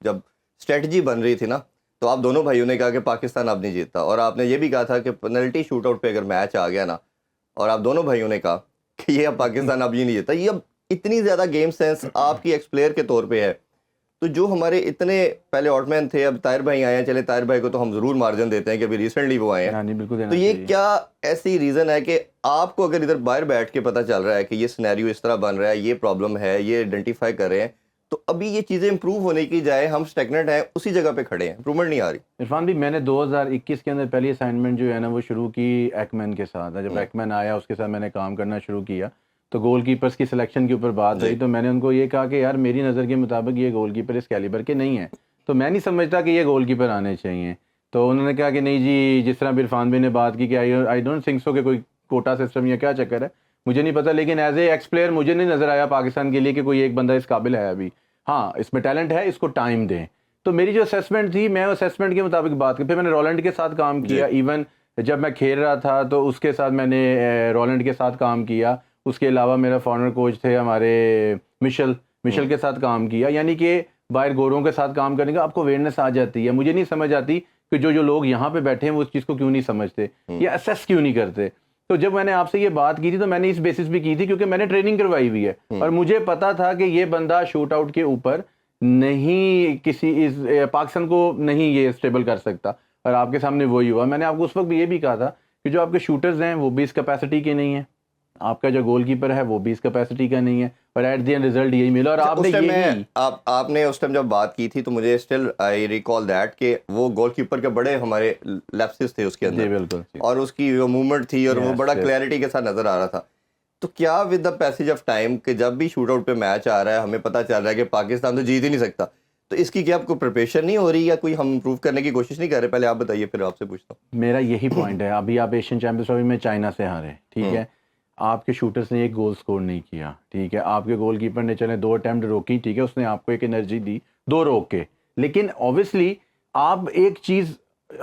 جب اسٹریٹجی بن رہی تھی نا تو آپ دونوں بھائیوں نے کہا کہ پاکستان اب نہیں جیتتا, اور آپ نے یہ بھی کہا تھا کہ پینلٹی شوٹ آؤٹ پہ اگر میچ آ گیا نا, اور آپ دونوں بھائیوں نے کہا کہ یہ اب پاکستان اب یہ نہیں جیتتا. یہ اب اتنی زیادہ گیم سینس آپ کی ایکس پلیئر کے طور پہ ہے, تو جو ہمارے اتنے پہلے آؤٹ مین تھے, اب طاہر بھائی آئے ہیں, چلے طاہر بھائی کو تو ہم ضرور مارجن دیتے ہیں کہ ابھی ریسنٹلی وہ آئے ہیں, تو یہ کیا ایسی ریزن ہے کہ آپ کو اگر ادھر باہر بیٹھ کے پتہ چل رہا ہے کہ یہ سینیریو اس طرح بن رہا ہے, یہ پرابلم ہے, یہ آئیڈینٹیفائی کر رہے ہیں, تو ابھی یہ چیزیں امپروو ہونے کی جائے ہم اسٹیگننٹ ہیں, اسی جگہ پہ کھڑے ہیں, امپروومنٹ نہیں آ رہی؟ عرفان بھی میں نے 2021 کے اندر پہلی اسائنمنٹ جو ہے نا وہ شروع کی ایکمین کے ساتھ. جب ایکمین آیا اس کے ساتھ میں نے کام کرنا شروع کیا تو گول کیپرز کی سلیکشن کے اوپر بات ہوئی, تو میں نے ان کو یہ کہا کہ یار میری نظر کے مطابق یہ گول کیپر اس کیلیبر کے نہیں ہیں, تو میں نہیں سمجھتا کہ یہ گول کیپر آنے چاہیے. تو انہوں نے کہا کہ نہیں جی, جس طرح عرفان بھی نے بات کی کہ آئی ڈونٹ تھنک سو کہ کوئی کوٹا سسٹم یا کیا چکر ہے, مجھے نہیں پتا, لیکن ایز اے ایکس پلیئر مجھے نہیں نظر آیا پاکستان کے لیے کہ کوئی ایک بندہ اس قابل ہے ابھی. ہاں اس میں ٹیلنٹ ہے, اس کو ٹائم دیں. تو میری جو اسیسمنٹ تھی, میں اسیسمنٹ کے مطابق بات کی. پھر میں نے رولینڈ کے ساتھ کام کیا, ایون جب میں کھیل رہا تھا تو اس کے ساتھ میں نے رولینڈ کے ساتھ کام کیا. اس کے علاوہ میرا فارنر کوچ تھے ہمارے مشل کے ساتھ کام کیا. یعنی کہ باہر گوروں کے ساتھ کام کرنے کا آپ کو اویئرنیس آ جاتی ہے. مجھے نہیں سمجھ آتی کہ جو لوگ یہاں پہ بیٹھے ہیں وہ اس چیز کو کیوں نہیں سمجھتے یا اسیس کیوں نہیں کرتے. تو جب میں نے آپ سے یہ بات کی تھی تو میں نے اس بیسس بھی کی تھی کیونکہ میں نے ٹریننگ کروائی ہوئی ہے, اور مجھے پتا تھا کہ یہ بندہ شوٹ آؤٹ کے اوپر نہیں کسی پاکستان کو نہیں یہ اسٹیبل کر سکتا, اور آپ کے سامنے وہی ہوا. میں نے آپ کو اس وقت بھی یہ بھی کہا تھا کہ جو آپ کے شوٹرز ہیں وہ بھی اس کیپیسٹی کے نہیں ہیں, آپ کا جو گول کیپر ہے وہ بھی اس کیپیسٹی کا نہیں ہے, اور ایٹ دی اینڈ ریزلٹ یہی ملا. اور آپ نے اس ٹائم جب بات کی تھی تو مجھے اسٹل آئی ریکال دیٹ کہ وہ گول کیپر کے بڑے ہمارے لیپسز تھے اس کے اندر, اور اس کی جو موومنٹ تھی اور وہ بڑا کلیئرٹی کے ساتھ نظر آ رہا تھا. تو کیا with the passage of time کہ جب بھی شوٹ آؤٹ پہ میچ آ رہا ہے ہمیں پتہ چل رہا ہے کہ پاکستان تو جیت ہی نہیں سکتا, تو اس کی کیا آپ کو پریپریشن نہیں ہو رہی یا کوئی ہم امپروو کرنے کی کوشش نہیں کر رہے؟ پہلے آپ بتائیے پھر آپ سے پوچھتا ہوں. میرا یہی پوائنٹ ہے. ابھی آپ ایشین چیمپئنز ٹرافی میں چائنا سے ہارے, ٹھیک ہے, آپ کے شوٹرز نے ایک گول سکور نہیں کیا, ٹھیک ہے, آپ کے گول کیپر نے چلے 2 اٹیمپٹ روکی, ٹھیک ہے, اس نے آپ کو ایک انرجی دی 2 روک کے, لیکن اوبویسلی آپ ایک چیز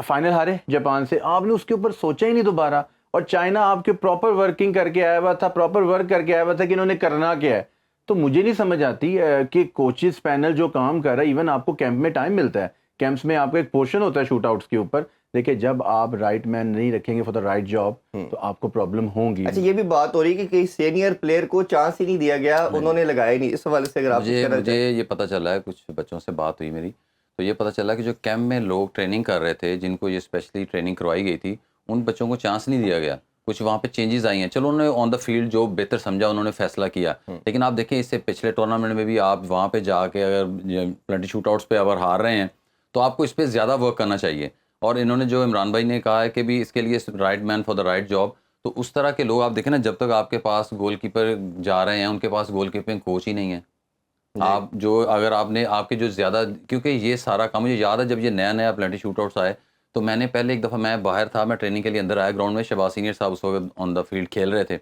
فائنل ہارے جاپان سے, آپ نے اس کے اوپر سوچا ہی نہیں دوبارہ. اور چائنا آپ کے پراپر ورکنگ کر کے آیا ہوا تھا, پراپر ورک کر کے آیا ہوا تھا کہ انہوں نے کرنا کیا ہے. تو مجھے نہیں سمجھ آتی کہ کوچز پینل جو کام کر رہا ہے, ایون آپ کو کیمپ میں ٹائم ملتا ہے, کیمپس میں آپ کا ایک پورشن ہوتا ہے شوٹ آؤٹس کے اوپر, دیکھیں جب آپ رائٹ مین نہیں رکھیں گے فار دا رائٹ جاب تو آپ کو پرابلم ہوں گی. اچھا, یہ بھی بات ہو رہی ہے کہ کئی سینئر پلیئر کو چانس ہی نہیں دیا گیا, انہوں نے لگایا نہیں. اس حوالے سے اگر آپ مجھے یہ پتہ چلا ہے, کچھ بچوں سے بات ہوئی میری, تو یہ پتہ چلا کہ جو کیمپ میں لوگ ٹریننگ کر رہے تھے, جن کو یہ اسپیشلی ٹریننگ کروائی گئی تھی, ان بچوں کو چانس نہیں دیا گیا. کچھ وہاں پہ چینجز آئی ہیں, چلو انہوں نے آن دا فیلڈ جو بہتر سمجھا انہوں نے فیصلہ کیا, لیکن آپ دیکھیں اس سے پچھلے ٹورنامنٹ میں بھی آپ وہاں پہ جا کے اگر پلنٹی شوٹ آؤٹس پہ اگر ہار رہے ہیں تو آپ کو اس پہ زیادہ ورک کرنا چاہیے. اور انہوں نے جو عمران بھائی نے کہا ہے کہ بھی اس کے لیے right man for the right job, تو اس طرح کے لوگ آپ دیکھیں نا, جب تک آپ کے پاس گول کیپر جا رہے ہیں ان کے پاس گول کیپنگ کوچ ہی نہیں ہے. آپ جو اگر آپ نے آپ کے جو زیادہ, کیونکہ یہ سارا کام مجھے یاد ہے جب یہ نیا پلنٹی شوٹ آؤٹس آئے تو میں نے پہلے ایک دفعہ میں باہر تھا, میں ٹریننگ کے لیے اندر آیا گراؤنڈ میں, شہباز سینئر صاحب اس وقت آن دا فیلڈ کھیل رہے تھے,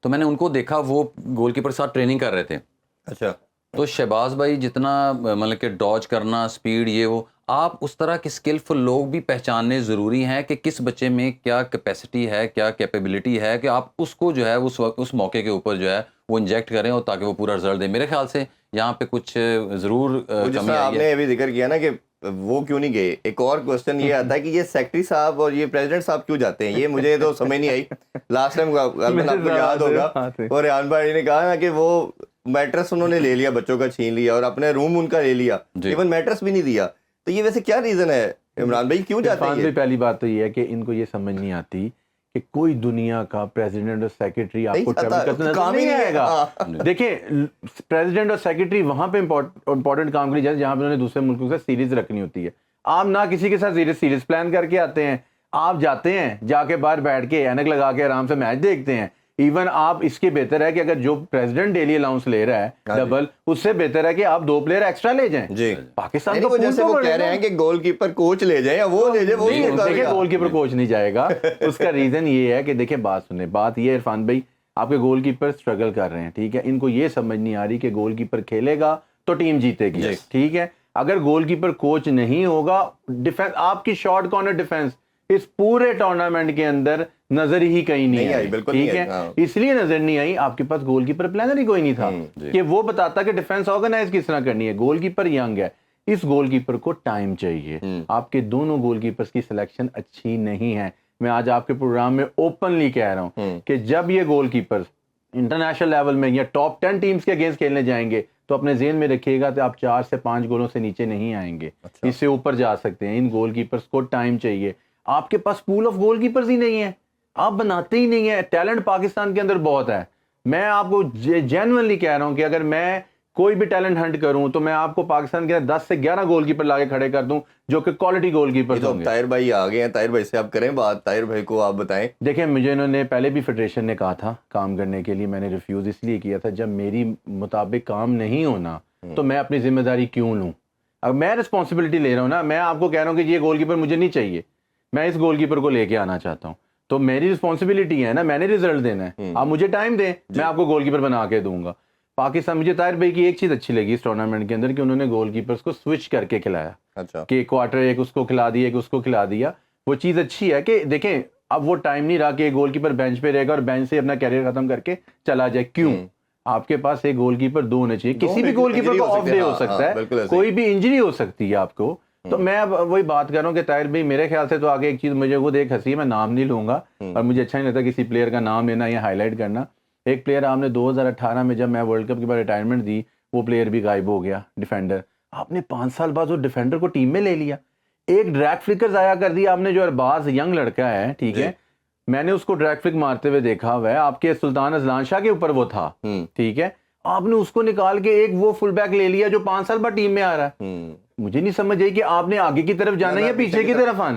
تو میں نے ان کو دیکھا وہ گول کیپر کے ساتھ ٹریننگ کر رہے تھے. اچھا, تو شہباز بھائی جتنا مطلب کہ ڈاج کرنا, سپیڈ, یہ وہ, آپ اس طرح کے اسکلفل لوگ بھی پہچاننے ضروری ہیں کہ کس بچے میں کیا کیپیسٹی ہے, کیا کیپیبلٹی ہے, کہ آپ اس کو جو ہے اس وقت اس موقع کے اوپر جو ہے وہ انجیکٹ کریں, اور تاکہ وہ پورا رزلٹ دیں. میرے خیال سے یہاں پہ کچھ ضرور کمی آپ آئی نے ہے. ابھی ذکر کیا نا کہ وہ کیوں نہیں گئے, ایک اور کوسچن یہ آتا ہے کہ یہ سیکرٹری صاحب اور یہ پریزیڈنٹ صاحب کیوں جاتے ہیں, یہ مجھے تو سمجھ نہیں آئی. لاسٹ ٹائم آپ کو یاد ہوگا اور ریحان بھائی نے کہا نا کہ وہ میٹرس انہوں نے لے لیا, بچوں کا چھین لیا, اور اپنے روم ان کا لے لیا, ایون میٹرس بھی نہیں دیا. تو یہ ویسے کیا ریزن ہے عمران بھائی, کیوں جاتے ہیں؟ پہلی بات تو یہ ہے کہ ان کو یہ سمجھ نہیں آتی کہ کوئی دنیا کا پریزیڈنٹ اور سیکرٹری آپ کو ٹریول کرتے نظر نہیں آئے گا. دیکھیں پریزیڈنٹ اور سیکرٹری وہاں پہ امپورٹنٹ کام کے لیے جاتے جہاں پہ انہوں نے دوسرے ملکوں سے سیریز رکھنی ہوتی ہے. آپ نہ کسی کے ساتھ سیریز پلان کر کے آتے ہیں, آپ جاتے ہیں, جا کے باہر بیٹھ کے اینک لگا کے آرام سے میچ دیکھتے ہیں. ایون آپ اس کے بہتر ہے کہ اگر جو پریزیڈنٹ ڈیلی الاؤنس لے رہا ہے ڈبل, اس سے بہتر ہے کہ آپ 2 پلیئر ایکسٹرا لے جائیں. جی, پاکستان کو جیسے وہ کہہ رہے ہیں کہ گول کیپر کوچ لے جائیں, یا وہ لے جائیں, دیکھیں گول کیپر کوچ نہیں جائے گا. اس کا ریزن یہ ہے کہ دیکھیں بات سنیں, بات یہ ہے عرفان بھائی, آپ کے گول کیپر اسٹرگل کر رہے ہیں, ٹھیک ہے, ان کو یہ سمجھ نہیں آ رہی کہ گول کیپر کھیلے گا تو ٹیم جیتے گی, ٹھیک ہے. اگر گول کیپر کوچ نہیں ہوگا, ڈیفینس آپ کی شارٹ کارنر ڈیفینس اس پورے ٹورنامنٹ کے اندر نظر ہی کہیں نہیں آئی, ٹھیک ہے. اس لیے نظر نہیں آئی آپ کے پاس گول کیپر پلانر ہی کوئی نہیں تھا کہ وہ بتاتا کہ ڈیفینس آرگنائز کس طرح کرنی ہے. گول کیپر ینگ ہے, اس گول کیپر کو ٹائم چاہیے. آپ کے دونوں گول کیپرز کی سلیکشن اچھی نہیں ہے. میں آج آپ کے پروگرام میں اوپنلی کہہ رہا ہوں کہ جب یہ گول کیپرز انٹرنیشنل لیول میں یا ٹاپ 10 ٹیمز کے اگینسٹ کھیلنے جائیں گے تو اپنے ذہن میں رکھیے گا کہ آپ 4 سے 5 گولوں سے نیچے نہیں آئیں گے. اس سے اوپر جا سکتے ہیں. ان گول کیپرز کو ٹائم چاہیے. آپ کے پاس پول آف گول کیپرز ہی نہیں ہے, آپ بناتے ہی نہیں ہیں. ٹیلنٹ پاکستان کے اندر بہت ہے. میں آپ کو جینوئنلی کہہ رہا ہوں کہ اگر میں کوئی بھی ٹیلنٹ ہنٹ کروں تو میں آپ کو پاکستان کے 10 سے 11 گول کیپر لا کے کھڑے کر دوں جو کہ کوالٹی گول کیپر ہوں گے. طاہر بھائی آ گئے ہیں, طاہر بھائی سے آپ کریں بات. طاہر بھائی کو آپ بتائیں. دیکھیں مجھے انہوں نے پہلے بھی فیڈریشن نے کہا تھا کام کرنے کے لیے, میں نے ریفیوز اس لیے کیا تھا جب میری مطابق کام نہیں ہونا تو میں اپنی ذمہ داری کیوں لوں. اب میں رسپانسبلٹی لے رہا ہوں نا, میں آپ کو کہہ رہا ہوں کہ یہ گول کیپر مجھے نہیں چاہیے, میں اس گول کیپر کو لے کے آنا چاہتا ہوں, تو میری رسپانسبلٹی ہے نا, میں نے رزلٹ دینا ہے. آپ مجھے ٹائم دیں, میں آپ کو گول کیپر بنا کے دوں گا. پاکستان, مجھے طاہر بھائی کی ایک چیز اچھی لگی اس ٹورنامنٹ کے اندر کہ انہوں نے گول کیپرز کو سوئچ کر کے کھلایا. اچھا, کہ کوارٹر ایک اس کو کھلا دیا, ایک اس کو کھلا دیا. وہ چیز اچھی ہے کہ دیکھیں اب وہ ٹائم نہیں رہا کہ ایک گول کیپر بینچ پہ رہے گا اور بینچ سے اپنا کیریئر ختم کر کے چلا جائے. کیوں؟ آپ کے پاس ایک گول کیپر 2 ہونے چاہیے. کسی بھی گول کیپر کو آف ڈے ہو سکتا ہے, کوئی بھی انجری ہو سکتی ہے آپ کو. تو میں اب وہی بات کر رہا ہوں کہ طاہر بھائی میرے خیال سے تو آگے ایک چیز مجھے خود ایک ہنسی ہے, میں نام نہیں لوں گا اور مجھے اچھا نہیں لگتا کسی پلیئر کا نام لینا یا ہائی لائٹ کرنا. ایک پلیئر آپ نے 2018 میں جب میں ورلڈ کپ کے بعد ریٹائرمنٹ دی, وہ پلیئر بھی غائب ہو گیا, ڈیفینڈر. آپ نے 5 سال بعد وہ ڈیفینڈر کو ٹیم میں لے لیا. ایک ڈریگ فلکر ضائع کر دیا آپ نے, جو ارباز ینگ لڑکا ہے, ٹھیک ہے, میں نے اس کو ڈریگ فلک مارتے ہوئے دیکھا ہوا ہے. آپ کے سلطان ازلان شاہ کے اوپر وہ تھا, ٹھیک ہے, آپ نے اس کو نکال کے ایک وہ فل بیک لے لیا جو 5 سال بعد ٹیم میں آ رہا ہے. مجھے نہیں سمجھ آئی کہ آپ نے آگے کی طرف جانا ہے یا پیچھے کی طرف آنا ہے.